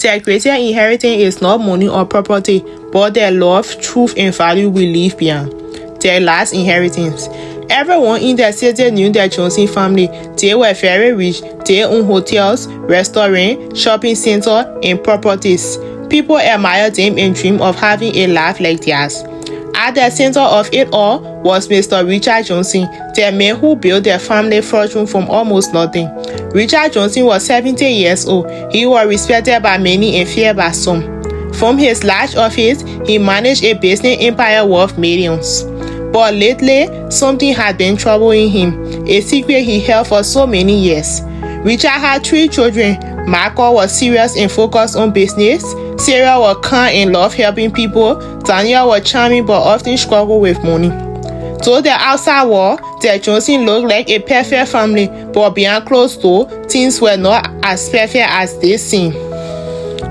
Their greater inheritance is not money or property, but their love, truth, and value will leave behind. Their last inheritance. Everyone in the city knew the Johnson family. They were very rich. They owned hotels, restaurants, shopping centers, and properties. People admired them and dreamed of having a life like theirs. At the center of it all was Mr. Richard Johnson, the man who built their family fortune from almost nothing. Richard Johnson was 70 years old. He was respected by many and feared by some. From his large office, he managed a business empire worth millions. But lately, something had been troubling him, a secret he held for so many years. Richard had 3 children. Michael was serious and focused on business. Sarah was kind and loved helping people. Daniel was charming but often struggled with money. To the outside world, the Johnson looked like a perfect family, but behind closed doors, things were not as perfect as they seemed.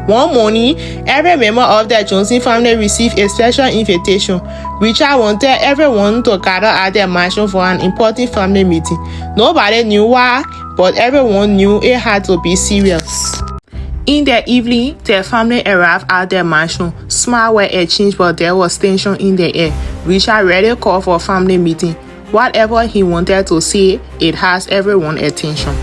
One morning, every member of the Johnson family received a special invitation. Richard wanted everyone to gather at their mansion for an important family meeting. Nobody knew why, but everyone knew it had to be serious. In the evening, the family arrived at their mansion. Smiles were exchanged, but there was tension in the air. Richard rarely called for a family meeting. Whatever he wanted to say, it has everyone's attention.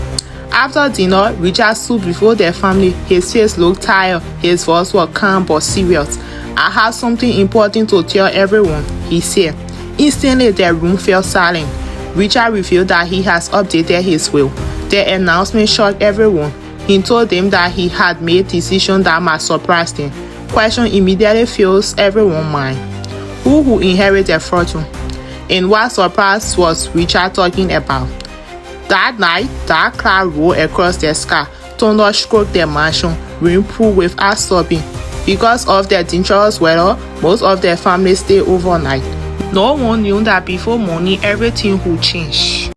After dinner, Richard stood before the family. His face looked tired. His voice was calm but serious. "I have something important to tell everyone," he said. Instantly, the room fell silent. Richard revealed that he has updated his will. The announcement shocked everyone. He told them that he had made a decision that might surprise them. Question immediately fills everyone's mind. Who will inherit the fortune? And what surprise was Richard talking about? That night, dark cloud rolled across the sky. Thunder struck the mansion. Rain poured without stopping. Because of the dangerous weather, most of the family stayed overnight. No one knew that before morning, everything would change.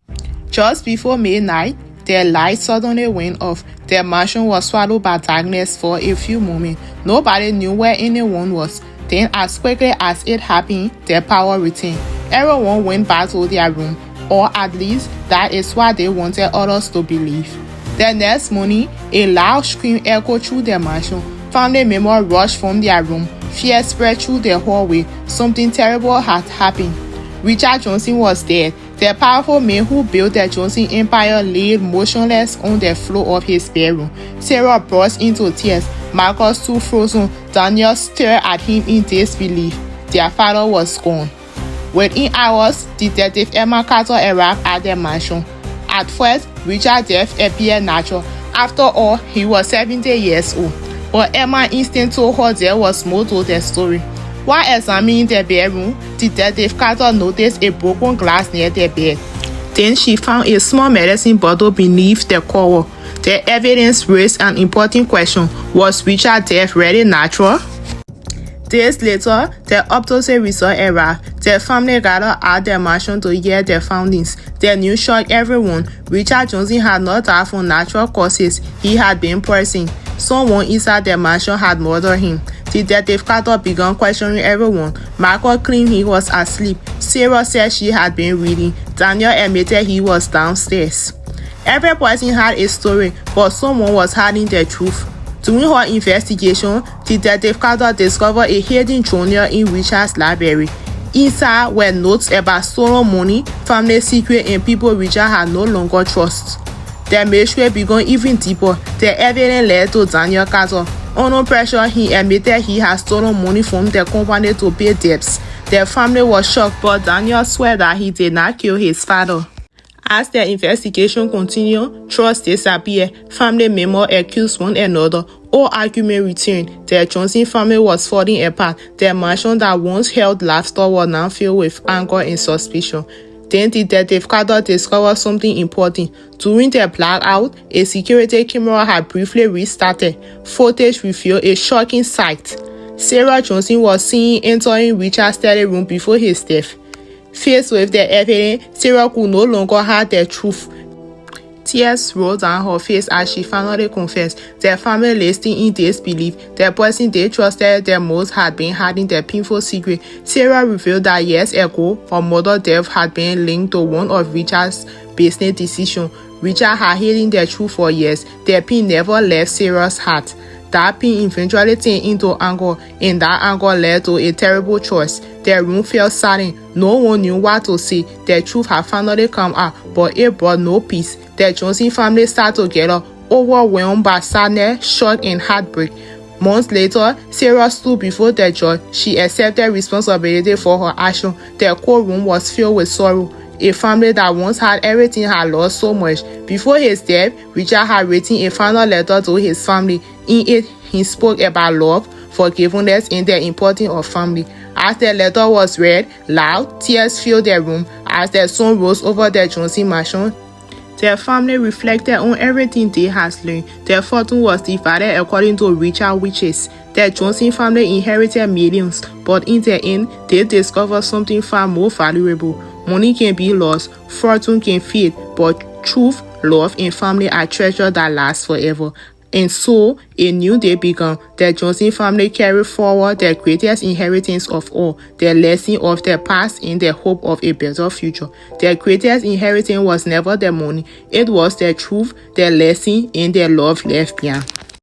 Just before midnight, the lights suddenly went off. The mansion was swallowed by darkness for a few moments. Nobody knew where anyone was. Then, as quickly as it happened, the power returned. Everyone went back to their room, or at least that is what they wanted others to believe. The next morning, a loud scream echoed through the mansion. Family members rushed from their room. Fear spread through the hallway. Something terrible had happened. Richard Johnson was dead. The powerful man who built the Johnson Empire lay motionless on the floor of his bedroom. Sarah burst into tears. Michael stood frozen. Daniel stared at him in disbelief. Their father was gone. Within hours, Detective Emma Carter arrived at the mansion. At first, Richard's death appeared natural. After all, he was 70 years old. But Emma's instinct told her there was more to the story. While examining the bedroom, Detective Carter noticed a broken glass near the bed. Then she found a small medicine bottle beneath the cover. The evidence raised an important question. Was Richard's death really natural? Days later, the autopsy result arrived. The family gathered at the mansion to hear the findings. The news shocked everyone. Richard Johnson had not died from natural causes. He had been poisoned. Someone inside the mansion had murdered him. Detective Carter began questioning everyone. Michael claimed he was asleep. Sarah said she had been reading. Daniel admitted he was downstairs. Every person had a story, but someone was hiding the truth. During her investigation, Detective Carter discovered a hidden journal in Richard's library. Inside were notes about stolen money, family secrets, and people Richard had no longer trust. The mystery began even deeper. The evidence led to Daniel Carter. Under pressure, he admitted he had stolen money from the company to pay debts. The family was shocked, but Daniel swore that he did not kill his father. As the investigation continued, trust disappeared. Family members accused one another. All argument returned. The Johnson family was falling apart. The mansion that once held laughter was now filled with anger and suspicion. Then Detective Carter discovered something important. During the blackout, a security camera had briefly restarted. Footage revealed a shocking sight. Sarah Johnson was seen entering Richard's study room before his death. Faced with the evidence, Sarah could no longer hide the truth. Tears rolled down her face as she finally confessed. The family listened in disbelief. The person they trusted the most had been hiding the painful secret. Sarah revealed that years ago, her mother's death had been linked to one of Richard's business decisions. Richard had hidden the truth for years. The pain never left Sarah's heart. That pain eventually turned into anger, and that anger led to a terrible choice. The room felt silent. No one knew what to say. The truth had finally come out, but it brought no peace. The Johnson family sat together, overwhelmed by sadness, shock, and heartbreak. Months later, Sarah stood before the judge. She accepted responsibility for her action. The courtroom was filled with sorrow. A family that once had everything had lost so much. Before his death, Richard had written a final letter to his family. In it, he spoke about love, forgiveness, and the importance of family. As the letter was read, loud tears filled the room. As the sun rose over the Johnson mansion, their family reflected on everything they had learned. Their fortune was divided according to Richard's wishes. The Johnson family inherited millions, but in the end, they discovered something far more valuable. Money can be lost, fortune can fade, but truth, love, and family are treasures that last forever. And so, a new day began. The Johnson family carried forward the greatest inheritance of all, the lesson of their past and the hope of a better future. Their greatest inheritance was never the money. It was the truth, the lesson, and the love left behind.